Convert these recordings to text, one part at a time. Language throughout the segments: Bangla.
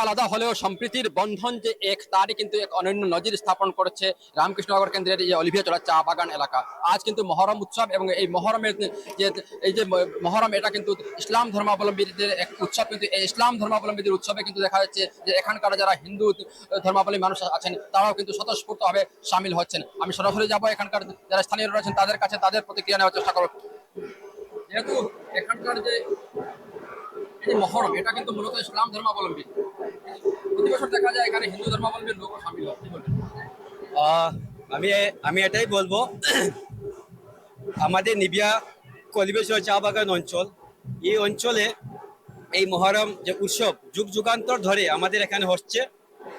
আলাদা হলেও সম্প্রীতির বন্ধন যে এক, তারই কিন্তু এক অনন্য নজির স্থাপন করেছে রামকৃষ্ণনগর কেন্দ্রের এই অলিভিয়াচড়া চা বাগান এলাকা। আজ কিন্তু মহরম উৎসব, এবং এই মহরমের যে এই যে মহরম, এটা কিন্তু ইসলাম ধর্মাবলম্বীদের এক উৎসব। কিন্তু এই ইসলাম ধর্মাবলম্বীদের উৎসবে কিন্তু দেখা যাচ্ছে যে এখানকার যারা হিন্দু ধর্মাবলম্বী মানুষ আছেন, তারাও কিন্তু স্বতঃস্ফূর্তভাবে সামিল হচ্ছেন। আমি সরাসরি যাবো এখানকার যারা স্থানীয় রয়েছেন তাদের কাছে, তাদের প্রতিক্রিয়া নেওয়ার চেষ্টা করব। যেহেতু এখানকার যে এই যে মহরম, এটা কিন্তু মূলত ইসলাম ধর্মাবলম্বী। প্রতি বছর দেখা যায় এখানে হিন্দু ধর্মাবলম্বীর লোকও সামিল হয়, কি বলবেন? আহ, আমি আমি এটাই বলবো, আমাদের নিবিয়া কলিবেশ্বর চা বাগান অঞ্চল, এই অঞ্চলে এই মহরম যে উৎসব যুগ যুগান্তর ধরে আমাদের এখানে হচ্ছে।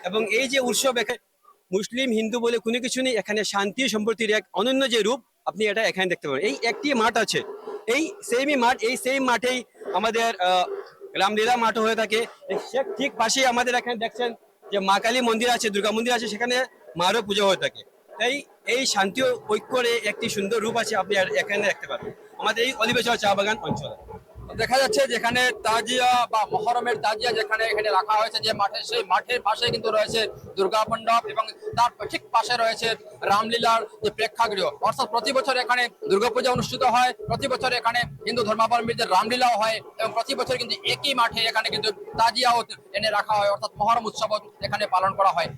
এবং এই যে উৎসব এখানে মুসলিম হিন্দু বলে কোনো কিছু নেই, এখানে শান্তি সম্প্রীতির এক অনন্য যে রূপ আপনি এটা এখানে দেখতে পাবেন। এই একটি মাঠ আছে, এই সেমই মাঠ, এই সেম মাঠেই আমাদের রামলীলা মাঠও হয়ে থাকে। ঠিক পাশেই আমাদের এখানে দেখছেন যে মা কালী মন্দির আছে, দুর্গা মন্দির আছে, সেখানে মারও পুজো হয়ে থাকে। তাই এই শান্তি ও ঐক্যের একটি সুন্দর রূপ আছে, আপনি এখানে দেখতে পাবেন আমাদের এই অলিবেচর চা বাগান অঞ্চলে। দেখা যাচ্ছে যেখানে তাজিয়া বা মহরমের তাজিয়া যেখানে এখানে রাখা হয়েছে যে মাঠে, সেই মাঠের পাশে কিন্তু রয়েছে দুর্গা মণ্ডপ, এবং তার ঠিক পাশে রয়েছে রামলীলার যে প্রেক্ষাগৃহ। অর্থাৎ প্রতি বছর এখানে দুর্গাপূজা অনুষ্ঠিত হয়, প্রতি বছর এখানে হিন্দু ধর্মাবলম্বীদের রামলীলাও হয়, এবং প্রতি বছর কিন্তু একই মাঠে এখানে কিন্তু তাজিয়াও এনে রাখা হয়, অর্থাৎ মহরম উৎসব এখানে পালন করা হয়।